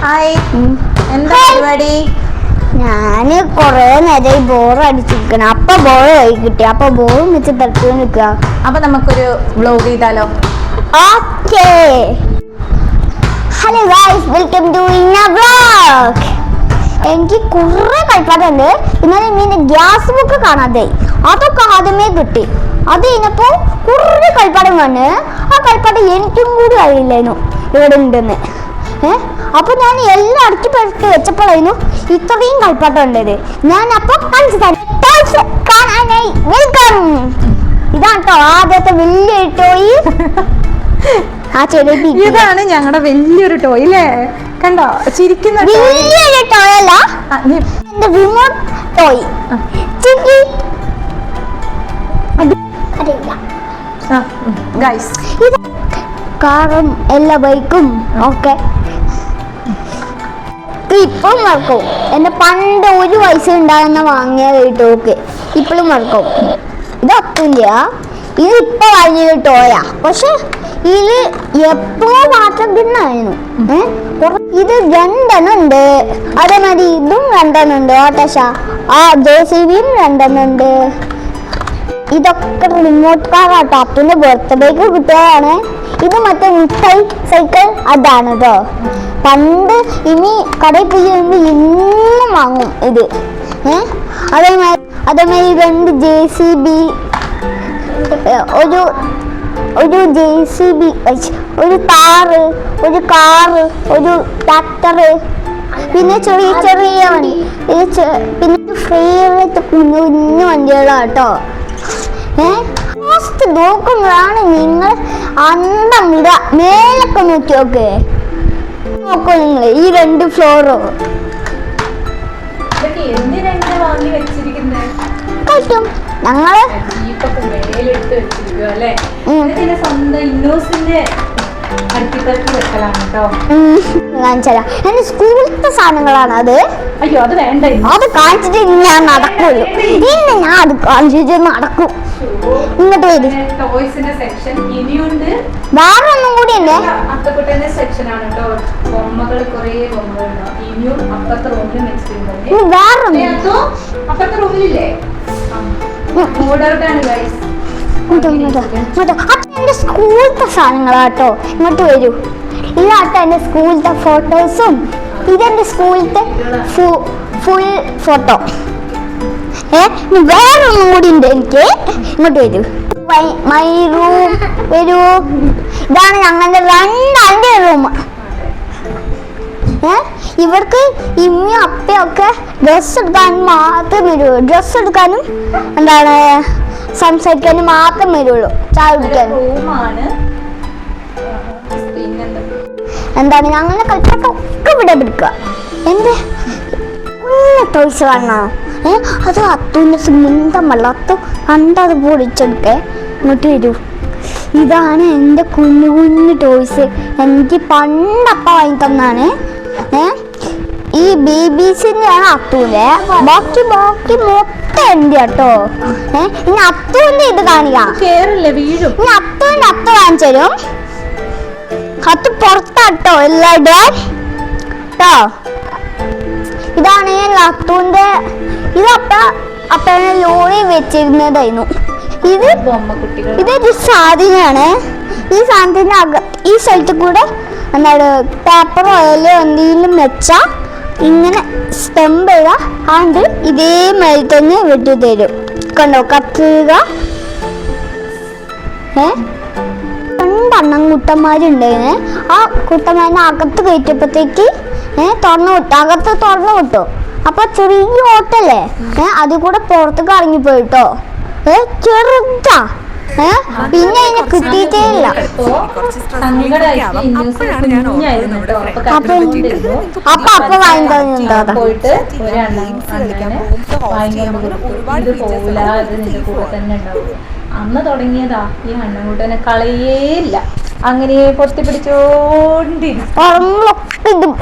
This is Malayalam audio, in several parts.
ഹായ്, എന്താ പരിപാടി? ഞാന് കൊറേ നേരമായി ബോർ അടിച്ചിരിക്കണം. അപ്പൊ ബോർ ആയി കിട്ടി. അപ്പൊ ബോറും വെച്ച് തട്ടി നിൽക്കുക. അപ്പൊ നമുക്കൊരു വ്ലോഗ് ചെയ്താലോ? Okay. Hello guys, welcome to ഇന്ന വ്ലോഗ്. എനിക്ക് കുറെ കളിപ്പാടുണ്ട്. ഇന്നലെ ഇങ്ങനെ ഗ്യാസ് ബുക്ക് കാണാതെ അതൊക്കെ ആദ്യമേ കിട്ടി. അത് കഴിഞ്ഞപ്പോ കുറെ കളിപ്പാടം വന്ന് ആ കളിപ്പാടം എനിക്കും കൂടി അറിയില്ലായിരുന്നു ഇവിടെ ഉണ്ടെന്ന്. അപ്പൊ ഞാൻ എല്ലാം അടുക്കി പെടുത്തി വെച്ചപ്പോഴായിരുന്നു ഇത്രയും കളിപ്പാട്ടം ഉണ്ടത്. ഞാൻ അപ്പൊ കാണാനായി വെൽക്കം. ഇതാണ് കേട്ടോ ആദ്യത്തെ വലിയ ടോയ്. ഇതാണ് ഞങ്ങളുടെ വലിയൊരു ടോയ് അല്ലേ? കണ്ടോ ചിരിക്കുന്ന വലിയൊരു ടോയ് അല്ല, എന്റെ റിമോട്ട് ടോയ്. കാറും എല്ലാ ബൈക്കും ഒക്കെ ഇപ്പോഴും മറക്കും. എന്നെ പണ്ട് ഒരു വയസ്സുണ്ടാകുന്ന വാങ്ങിയ ടോക്ക് ഇപ്പോഴും മറക്കും. ഇത് അത്തുല്ല, ഇത് ഇപ്പൊ കഴിഞ്ഞൊരു ടോയാ. പക്ഷെ ഇത് എപ്പോ മാറ്റം തിന്നായിരുന്നു. ഇത് രണ്ടെണ്ണം ഉണ്ട്. അതേമാതിരി ഇതും രണ്ടെണ്ണം ഉണ്ട്. ഓട്ടോഷ ആ JCBയും രണ്ടെണ്ണം ഉണ്ട്. ഇതൊക്കെ റിമോട്ട് കാറാട്ടോ. അപ്പൻ്റെ ബർത്ത്ഡേക്ക് കിട്ടിയതാണ്. ഇത് മറ്റേ മിഠായി സൈക്കിൾ അതാണ് കേട്ടോ. പണ്ട് ഇനി കടയിൽ പോയി വരുമ്പോൾ ഇന്നും വാങ്ങും ഇത്. അതേമാതിരി രണ്ട് JCB, ഒരു JCB, ഒരു കാറ്, ഒരു ട്രാക്ടർ, പിന്നെ ചെറിയ ചെറിയ വണ്ടി, പിന്നെ ഫേവറേറ്റ് കുഞ്ഞു കുഞ്ഞു വണ്ടികളാട്ടോ. ഫസ്റ്റ് നോക്കുമ്പോഴാണ് നിങ്ങൾ അന്തം വിട. മേലൊക്കെ നോക്കി നോക്കൂ നിങ്ങൾ. ഈ രണ്ട് ഫ്ലോറോ കഴിക്കും ഞങ്ങള്. എന്റെ സ്കൂളത്തെ സാധനങ്ങളാണ് അത്. അയ്യോ അത് വേണ്ട, അത് കാണിച്ചിട്ട് ഞാൻ നടക്കുള്ളൂ. ഇന്ന് ഞാൻ അത് കാണിച്ചിട്ട് നടക്കും. ഇങ്ങോട്ട് വരും. വേറെ ഒന്നും കൂടി ഉണ്ട്. എന്റെ സ്കൂളത്തെ സാധനങ്ങളാട്ടോ. ഇങ്ങോട്ട് വരൂ. ഇതാട്ടോ എന്റെ സ്കൂളത്തെ ഫോട്ടോസും. ഇതെന്റെ സ്കൂളത്തെ ഫുൾ ഫോട്ടോ. വേറൊന്നും കൂടി ഉണ്ട് എനിക്ക്. ഇങ്ങോട്ട് വരൂ. മൈ റൂം വരൂ. ഇതാണ് ഞങ്ങളുടെ രണ്ടാന്റെ റൂം. ഇവർക്ക് ഇമ്മയും അപ്പയൊക്കെ ഡ്രസ്സ് എടുക്കാനും മാത്രം വരുള്ളൂ. ഡ്രസ്സ് എടുക്കാനും എന്താണ് സംസാരിക്കാനും മാത്രം വരുള്ളൂ. ചായ കുടിക്കാനും എന്താണ് ഞങ്ങളുടെ കളിപ്പാട്ടൊക്കെ ഇവിടെ പിടിക്കുക. എന്റെ ടോയ്സ് കാണണോ? അത് അത്തൂൻ്റെ സിമെന്തം വെള്ളത്തു കണ്ടത് പൊടിച്ചെടുക്കേ. ഇങ്ങോട്ട് വരൂ. ഇതാണ് എൻ്റെ കുഞ്ഞു കുഞ്ഞു ടോയ്സ്. എനിക്ക് പണ്ടപ്പ വാങ്ങി തന്നാണ്. ഈ BBC-ന്റെ ആണ് അത്തൂൻ്റെ. ബാക്കി മൊത്തം എൻ്റെ കേട്ടോ. ഇനി അത്തൂൻ്റെ ഇത് കാണിക്കാം. ഇനി അത്തൂൻ്റെ അത്ത കാണിച്ചു തരും. അത്ത് പുറത്താട്ടോ എല്ലാവരുടെ കേട്ടോ. ഇതാണ് അത്തൂൻ്റെ. ഇത് അപ്പനെ ലോറി വെച്ചിരുന്നതായിരുന്നു. ഇതൊരു സാധനമാണ്. ഈ സാധനത്തിന് ഈ സ്ഥലത്ത് കൂടെ എന്താണ് പേപ്പർ ഓയിലോ എന്തെങ്കിലും വെച്ചാൽ ഇങ്ങനെ സ്റ്റെമ്പ് ആണ്ട് ഇതേമാതിരി തന്നെ വെട്ടി തരും. കണ്ടോ കത്തുക. രണ്ടെണ്ണം കുട്ടന്മാരുണ്ടായിരുന്നു. ആ കുട്ടന്മാരിനെ അകത്ത് കയറ്റിയപ്പോഴത്തേക്ക് അകത്ത് തുറന്നു വിട്ടു. അപ്പൊ ചെറിയ ഓട്ടല്ലേ, അത് കൂടെ പുറത്തേക്ക് ഇറങ്ങിപ്പോയിട്ടോ. ചെറുതാ. പിന്നെ അതിനെ കിട്ടിയിട്ടേ ഇല്ല. അപ്പൊ വാങ്ങിക്കോ. അന്ന് തുടങ്ങിയതാ ഈ ഹണ്ണൻകുട്ടനെ കളയേയില്ല. അങ്ങനെ പൊത്തിപ്പിടിച്ചോണ്ടിരിക്കും.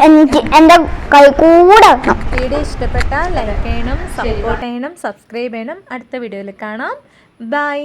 എനിക്ക് എന്റെ കൈ കൂടെ. വീഡിയോ ഇഷ്ടപ്പെട്ടാൽ ലൈക്ക് ചെയ്യണം, സപ്പോർട്ട് ചെയ്യണം, സബ്സ്ക്രൈബ് ചെയ്യണം. അടുത്ത വീഡിയോയിൽ കാണാം. ബൈ.